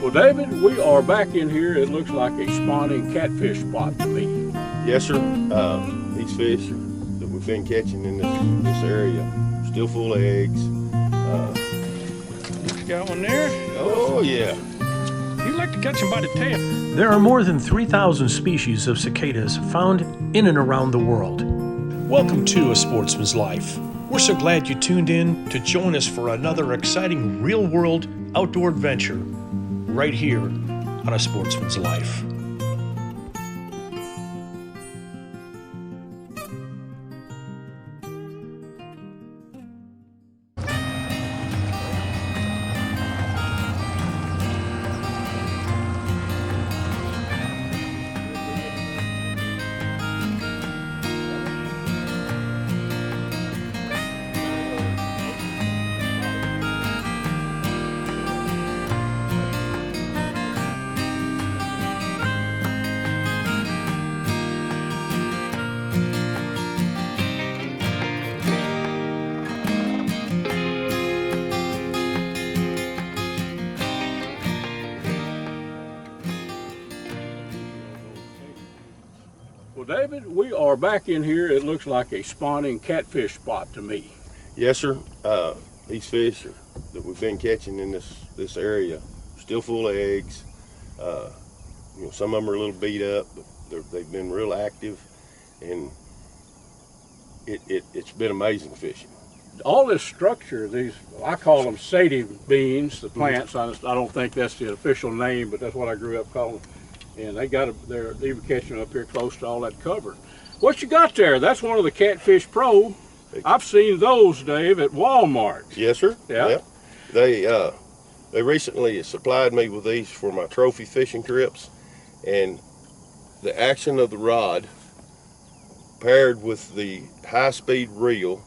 Well, David, we are back in here. It looks like a spawning catfish spot to me. Yes, sir. These fish that we've been catching in this area, still full of eggs. Got one there? Oh, yeah. You like to catch them by the tail. There are more than 3,000 species of cicadas found in and around the world. Welcome to A Sportsman's Life. We're so glad you tuned in to join us for another exciting real-world outdoor adventure right here on A Sportsman's Life. Well, David, we are back in here. It looks like a spawning catfish spot to me. Yes, sir. These fish that we've been catching in this area, still full of eggs. Some of them are a little beat up, but they've been real active, and it's been amazing fishing. All this structure, these, I call them sative beans, the plants. I don't think that's the official name, but that's what I grew up calling them. And they're even catching them up here close to all that cover. What you got there? That's one of the Catfish Pro. I've seen those, Dave, at Walmart. Yes, sir. Yeah. They recently supplied me with these for my trophy fishing trips, and the action of the rod paired with the high-speed reel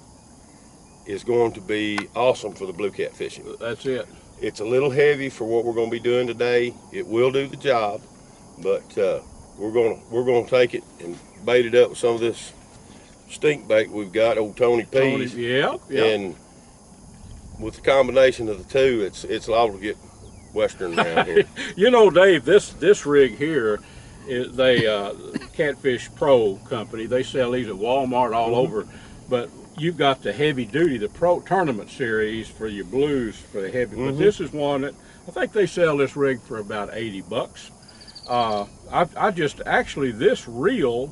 is going to be awesome for the blue cat fishing. That's it. It's a little heavy for what we're going to be doing today. It will do the job, but we're going to take it and bait it up with some of this stink bait we've got, old Tony P's. Yeah. And with the combination of the two, it's liable to get western around here. You know, Dave, this rig here is Catfish Pro company. They sell these at Walmart all over, but you've got the heavy duty, the Pro Tournament series for your blues for the heavy. But this is one that I think they sell this rig for about $80. This reel,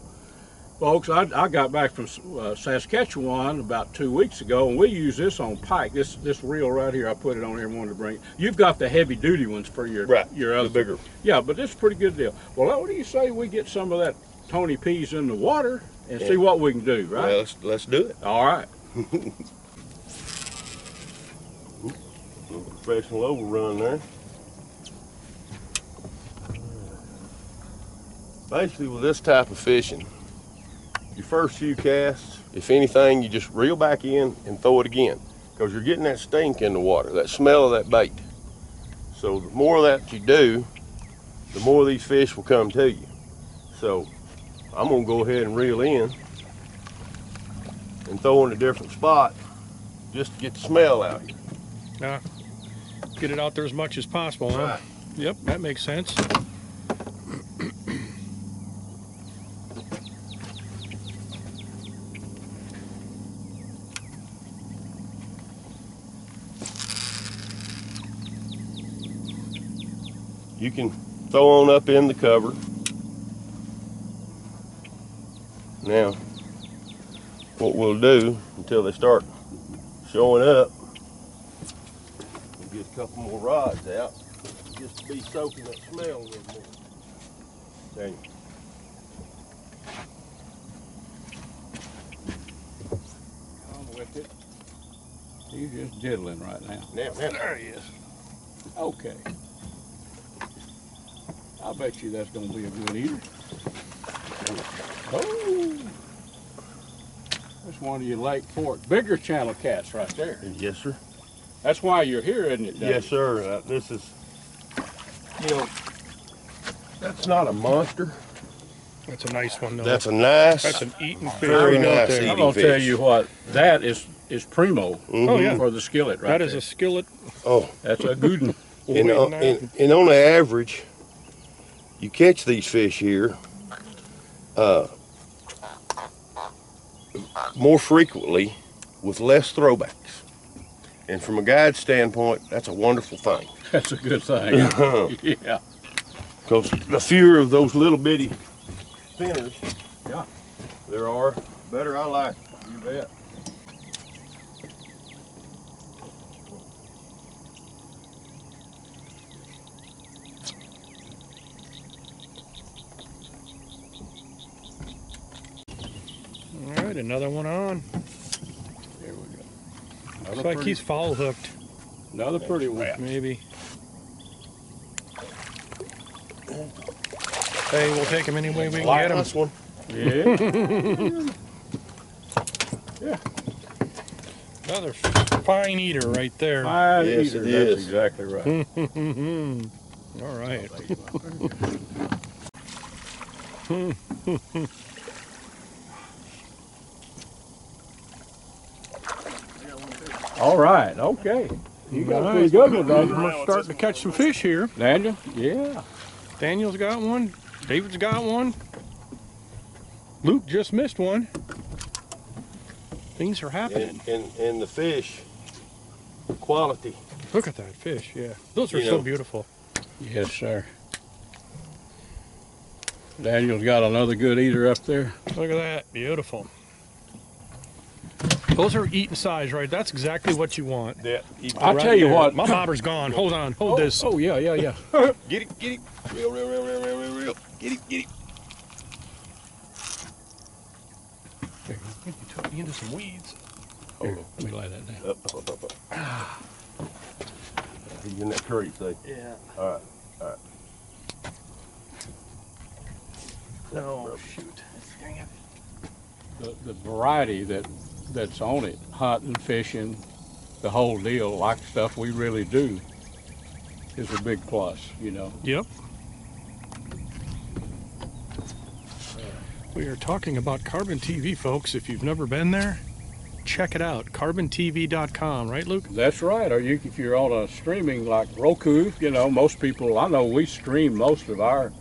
folks, I got back from Saskatchewan about 2 weeks ago, and we use this on pike. This reel right here, I put it on here and wanted to bring it. You've got the heavy duty ones for your other, the bigger. Yeah, but it's a pretty good deal. Well, what do you say we get some of that Tony P's in the water and see what we can do, right? Well, let's do it. All right. Little professional overrun there. Basically, with this type of fishing, your first few casts, if anything, you just reel back in and throw it again, because you're getting that stink in the water, that smell of that bait. So the more of that you do, the more these fish will come to you. So I'm gonna go ahead and reel in and throw in a different spot just to get the smell out here. Get it out there as much as possible, huh? Right. Yep, that makes sense. You can throw on up in the cover. Now, what we'll do until they start showing up, we'll get a couple more rods out just to be soaking that smell a little more. Dang. I'm with it. He's just diddling right now. Now, there he is. Okay. I bet you that's going to be a good eater. Oh, that's one of your Lake Fork bigger channel cats right there. Yes, sir. That's why you're here, isn't it, Dave? Yes, sir. This is, that's not a monster. That's a nice one, though. That's a nice. That's an eating fish. Very right nice there. eating I'm going to tell fish. you what, that is primo Oh, yeah. for the skillet right That there. is a skillet. Oh, That's a good one. And on the average, you catch these fish here more frequently with less throwbacks. And from a guide standpoint, that's a wonderful thing. That's a good thing. Yeah. Because the fewer of those little bitty spinners Yeah. there are, the better I like it. You bet. All right, another one on. There we go. Looks like he's foul hooked, Another pretty one. maybe. Hey, we'll take him any way we can get him. This one. Yeah. Yeah. Another fine eater right there. All Fine Yes, eater, it that's is. exactly right. right. All right, okay. You got a pretty Nice. good one, Daniel. We're starting to catch some fish here. Daniel? Yeah. Daniel's got one. David's got one. Luke just missed one. Things are happening. And the fish quality. Look at that fish, yeah. Those are You so know. beautiful. Yes, sir. Daniel's got another good eater up there. Look at that, beautiful. Those are eating size, right? That's exactly what you want. Yeah. I'll Right tell you there. what. My bobber's gone. Hold on, hold this. Oh, yeah, yeah, yeah. Get it, get it. Real. Get it, get it. You took me into some weeds. Here, let me lay that down. Up. He's in that creek, see? Yeah. All right. Oh, shoot. Dang it. The variety that's on it, hunting, fishing, the whole deal, like stuff we really do, is a big plus, you know. Yep. We are talking about Carbon TV, folks. If you've never been there, check it out. CarbonTV.com, right, Luke? That's right. Or if you're on a streaming like Roku, you know, most people, I know we stream most of our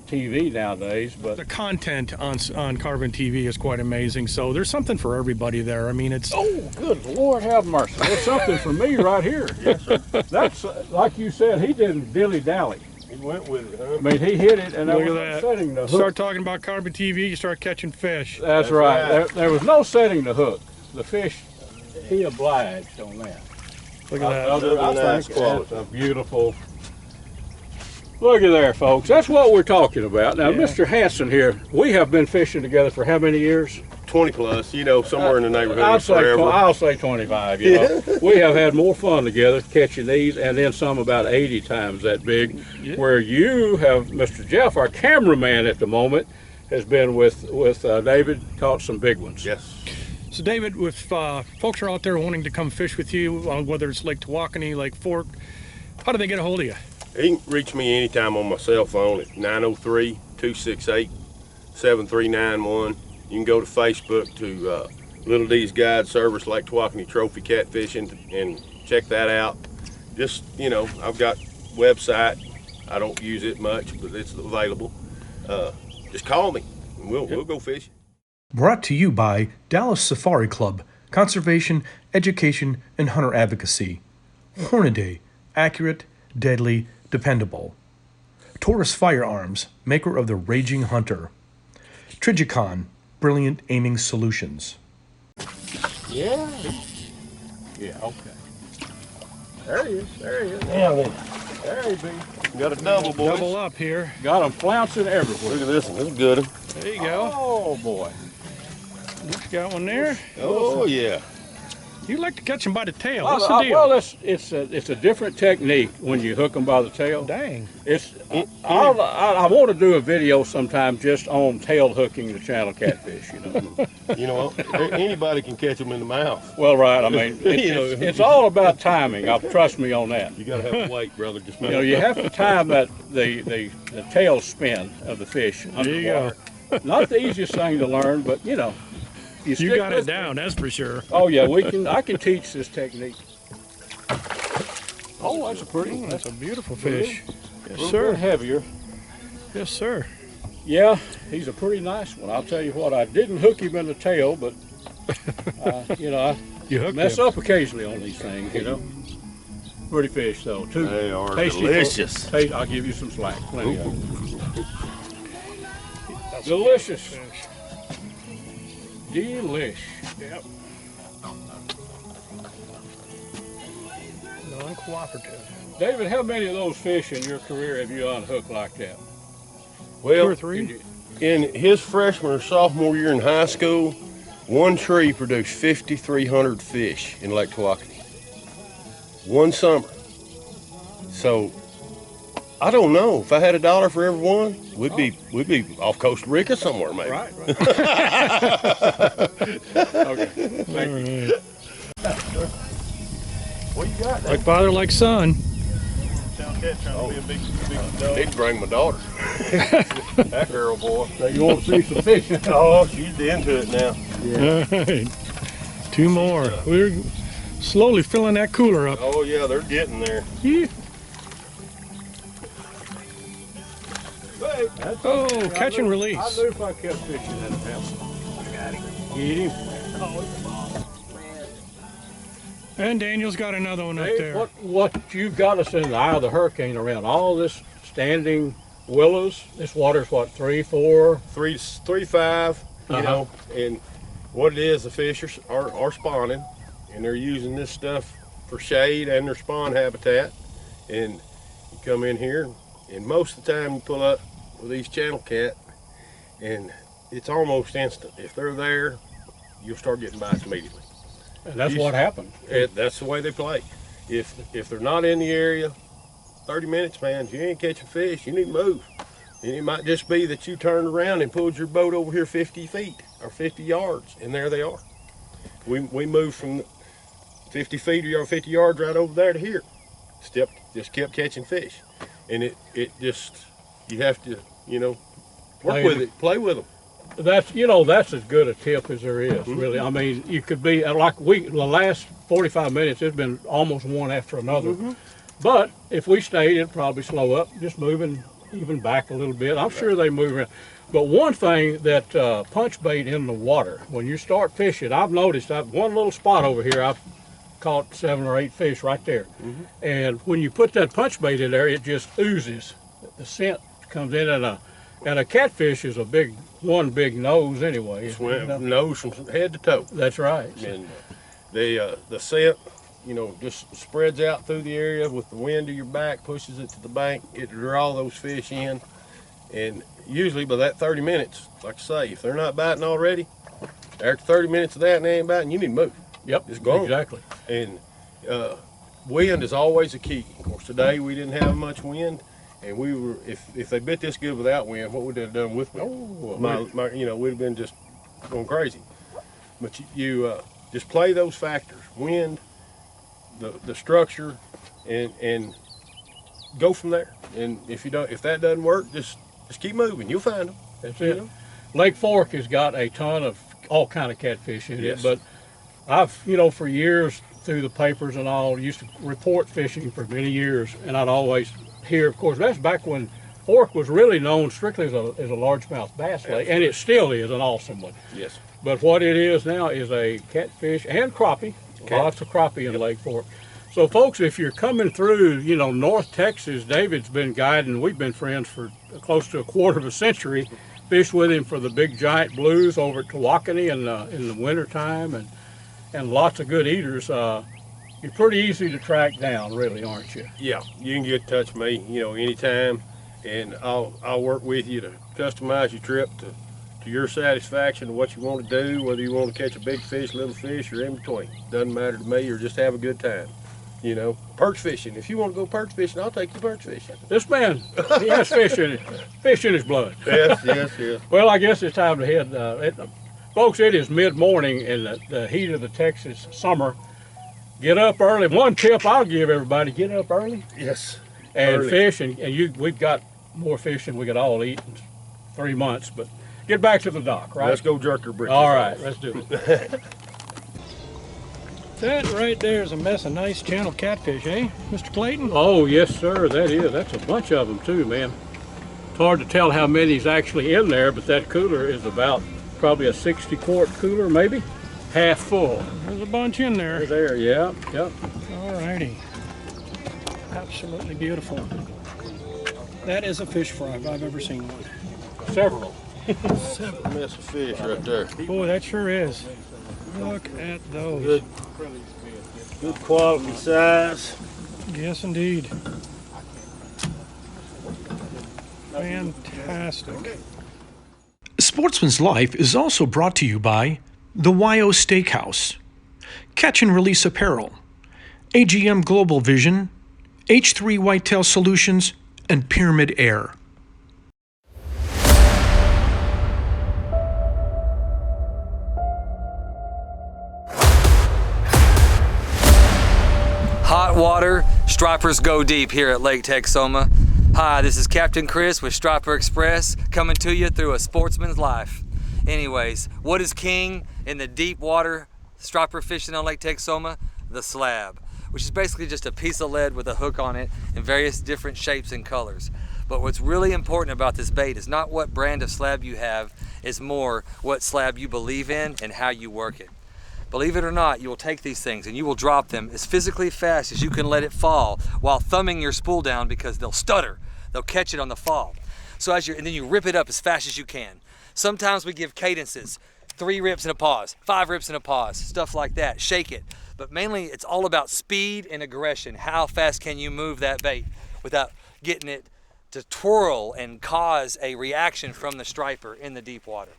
TV nowadays, but The content on Carbon TV is quite amazing. So there's something for everybody there. I mean, it's oh, good Lord have mercy. There's something for me right here. Yes, sir. That's, like you said, he didn't dilly-dally. He went with it, huh? I mean, he hit it, and there Look was at no that. setting the hook. start talking about Carbon TV, you start catching fish. That's right. right. There was no setting the hook. The fish, he obliged on that. Look at that. Other than I nice think quality. that's a beautiful. Look at there, folks. That's what we're talking about. Now, Yeah. Mr. Hanson here, we have been fishing together for how many years? 20 plus, you know, somewhere in the neighborhood I'll of say, forever. I'll say 25, you know. We have had more fun together catching these, and then some about 80 times that big, Yeah. where you have, Mr. Jeff, our cameraman at the moment, has been with David, caught some big ones. Yes. So, David, if folks are out there wanting to come fish with you, whether it's Lake Tawakoni, Lake Fork, how do they get a hold of you? He can reach me anytime on my cell phone at 903-268-7391. You can go to Facebook to Little D's Guide Service, Lake Tawakoni Trophy Catfishing, and check that out. Just, you know, I've got website. I don't use it much, but it's available. Just call me, and we'll go fishing. Brought to you by Dallas Safari Club, Conservation, Education, and Hunter Advocacy. Hornaday, accurate, deadly, dependable. Taurus Firearms, maker of the Raging Hunter. Trigicon, brilliant aiming solutions. Yeah. Yeah, okay. There he is. There he is. Yeah, man. There he be. Got a double, boys. Double up here. Got them flouncing everywhere. Look at this one. This is a good one. There you go. Oh, boy. Luke's got one there. Oh, yeah. You like to catch them by the tail. What's the Well, deal? it's a different technique when you hook them by the tail. Dang. I want to do a video sometime just on tail hooking the channel catfish. You know. You know what? Anybody can catch them in the mouth. Well, right. I mean, it's all about timing. Trust me on that. You got to have weight, brother. Just You know, you have to time that the tail spin of the fish There you underwater. Not the easiest thing to learn, but you know, You stick got it with down, that's for sure. Oh yeah, I can teach this technique. Oh, that's a pretty. That's a beautiful fish. Yes, Little sir. bit heavier. Yes, sir. Yeah, he's a pretty nice one. I'll tell you what, I didn't hook him in the tail, but you know, You I hooked mess him. up occasionally on these things, you know. Pretty fish though, too. They are tasty. delicious. I'll give you some slack, plenty of them. Delicious. Delish. Yep. Non-cooperative. David, how many of those fish in your career have you unhooked like that? Well, 2 or 3. in his freshman or sophomore year in high school, one tree produced 5,300 fish in Lake Tawakoni. One summer. So I don't know. If I had $1 for every one, we'd be off Costa Rica somewhere, maybe. Right. Okay. Thank you. What you got? Like father, like son. He'd bring my daughter. That girl, boy. So you want to see some fish? Oh, she's into it now. All right. 2 more. We're slowly filling that cooler up. Oh yeah, they're getting there. Yeah. That's Oh, okay. catch and release. I knew if I kept fishing that house. Get him. And Daniel's got another one up Hey, there. what you've got us in the eye of the hurricane around all this standing willows. This water's what, 3, 4? 3, 5, you Uh-huh. know, and what it is, the fish are spawning, and they're using this stuff for shade and their spawn habitat. And you come in here, and most of the time you pull up with these channel cat, and it's almost instant. If they're there, you'll start getting bites immediately. And that's what happened. That's the way they play. If they're not in the area, 30 minutes, man, if you ain't catching fish, you need to move. And it might just be that you turned around and pulled your boat over here 50 feet or 50 yards, and there they are. We moved from 50 feet or 50 yards right over there to here. Just kept catching fish. And it just, you have to, you know, work with it, play with them. That's as good a tip as there is, really. I mean, you could be like the last 45 minutes, it's been almost one after another. But if we stayed, it'd probably slow up, just moving even back a little bit. I'm sure they move around. But one thing that punch bait in the water, when you start fishing, I've noticed one little spot over here, I've caught 7 or 8 fish right there. And when you put that punch bait in there, it just oozes. The scent comes in, and a catfish is one big nose anyway. Swim nose from head to toe. That's right. And the scent, you know, just spreads out through the area with the wind to your back, pushes it to the bank, it draw those fish in. And usually by that 30 minutes, like I say, if they're not biting already, after 30 minutes of that and they ain't biting, you need to move. Yep, It's gone. exactly. And wind is always a key. Of course, today we didn't have much wind, and we were, if they bit this good without wind, what would they have done with wind? You know, we'd have been just going crazy. But you just play those factors: wind, the structure, and go from there. And if that doesn't work, just keep moving. You'll find them. That's it. Lake Fork has got a ton of all kind of catfish in Yes. it, but I've, for years through the papers and all, used to report fishing for many years, and I'd always hear, of course, that's back when Fork was really known strictly as a largemouth bass lake, and it still is an awesome one. Yes. But what it is now is a catfish and crappie, lots of crappie in Lake Fork. So folks, if you're coming through, North Texas, David's been guiding, we've been friends for close to a quarter of a century, fished with him for the big giant blues over at Tawakoni in the winter time, and lots of good eaters. You're pretty easy to track down, really, aren't you? Yeah, you can get in touch with me, anytime, and I'll work with you to customize your trip to your satisfaction of what you want to do, whether you want to catch a big fish, little fish, or in between. Doesn't matter to me, or just have a good time. Perch fishing. If you want to go perch fishing, I'll take you perch fishing. This man, he has fish in his blood. Yes. Well, I guess it's time to head. Folks, it is mid-morning in the heat of the Texas summer. Get up early. One tip I'll give everybody, get up early Yes. and Early. fish. And we've got more fish than we could all eat in 3 months. But get back to the dock, right? Let's go jerk your britches. All right, let's do it. That right there is a mess of nice channel catfish, eh, Mr. Clayton? Oh, yes, sir, that is. That's a bunch of them, too, man. It's hard to tell how many's actually in there, but that cooler is about probably a 60-quart cooler, maybe. Half full. There's a bunch in there. They're there, yeah, yep. All righty. Absolutely beautiful. That is a fish fry if I've ever seen one. Several. Mess of fish right there. Boy, that sure is. Look at those. Good quality size. Yes, indeed. Fantastic. Sportsman's Life is also brought to you by the YO Steakhouse, Catch and Release Apparel, AGM Global Vision, H3 Whitetail Solutions, and Pyramid Air. Hot water, stripers go deep here at Lake Texoma. Hi, this is Captain Chris with Striper Express coming to you through a sportsman's life. Anyways, what is king in the deep water striper fishing on Lake Texoma? The slab, which is basically just a piece of lead with a hook on it in various different shapes and colors. But what's really important about this bait is not what brand of slab you have, it's more what slab you believe in and how you work it. Believe it or not, you will take these things and you will drop them as physically fast as you can let it fall while thumbing your spool down because they'll stutter. They'll catch it on the fall. So and then you rip it up as fast as you can. Sometimes we give cadences, 3 rips and a pause, 5 rips and a pause, stuff like that, shake it. But mainly it's all about speed and aggression. How fast can you move that bait without getting it to twirl and cause a reaction from the striper in the deep water.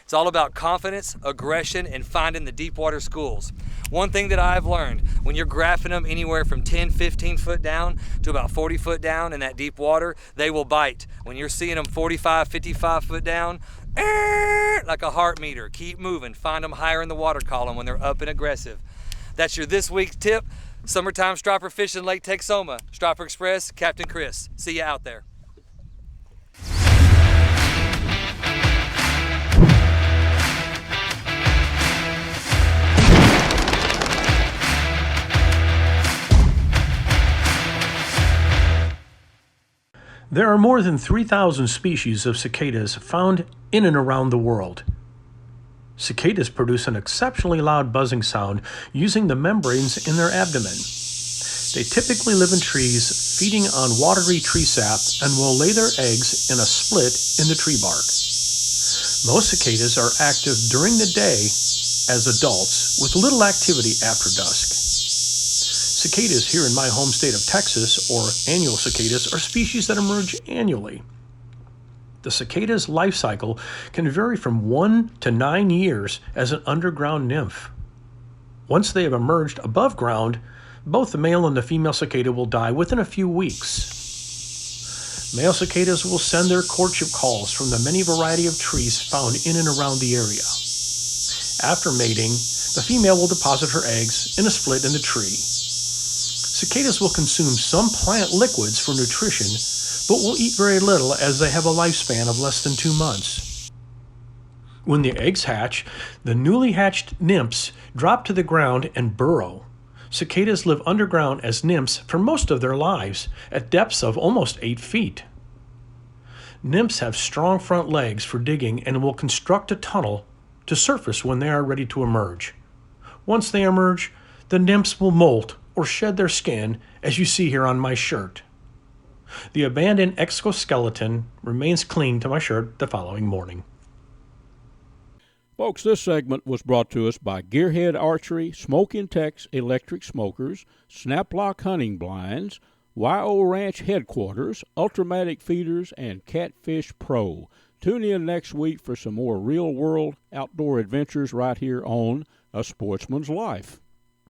It's all about confidence, aggression, and finding the deep water schools. One thing that I've learned, when you're graphing them anywhere from 10, 15 foot down to about 40 foot down in that deep water, they will bite. When you're seeing them 45, 55 foot down, like a heart meter, keep moving. Find them higher in the water column when they're up and aggressive. That's your this week's tip. Summertime striper fishing Lake Texoma. Striper Express, Captain Chris. See you out there. There are more than 3,000 species of cicadas found in and around the world. Cicadas produce an exceptionally loud buzzing sound using the membranes in their abdomen. They typically live in trees, feeding on watery tree sap, and will lay their eggs in a split in the tree bark. Most cicadas are active during the day as adults, with little activity after dusk. Cicadas here in my home state of Texas, or annual cicadas, are species that emerge annually. The cicada's life cycle can vary from 1 to 9 years as an underground nymph. Once they have emerged above ground, both the male and the female cicada will die within a few weeks. Male cicadas will send their courtship calls from the many variety of trees found in and around the area. After mating, the female will deposit her eggs in a split in the tree. Cicadas will consume some plant liquids for nutrition, but will eat very little as they have a lifespan of less than 2 months. When the eggs hatch, the newly hatched nymphs drop to the ground and burrow. Cicadas live underground as nymphs for most of their lives, at depths of almost 8 feet. Nymphs have strong front legs for digging and will construct a tunnel to surface when they are ready to emerge. Once they emerge, the nymphs will molt or shed their skin, as you see here on my shirt. The abandoned exoskeleton remains clean to my shirt the following morning. Folks, this segment was brought to us by Gearhead Archery, Smoke Intex Electric Smokers, Snaplock Hunting Blinds, YO Ranch Headquarters, Ultramatic Feeders, and Catfish Pro. Tune in next week for some more real-world outdoor adventures right here on A Sportsman's Life.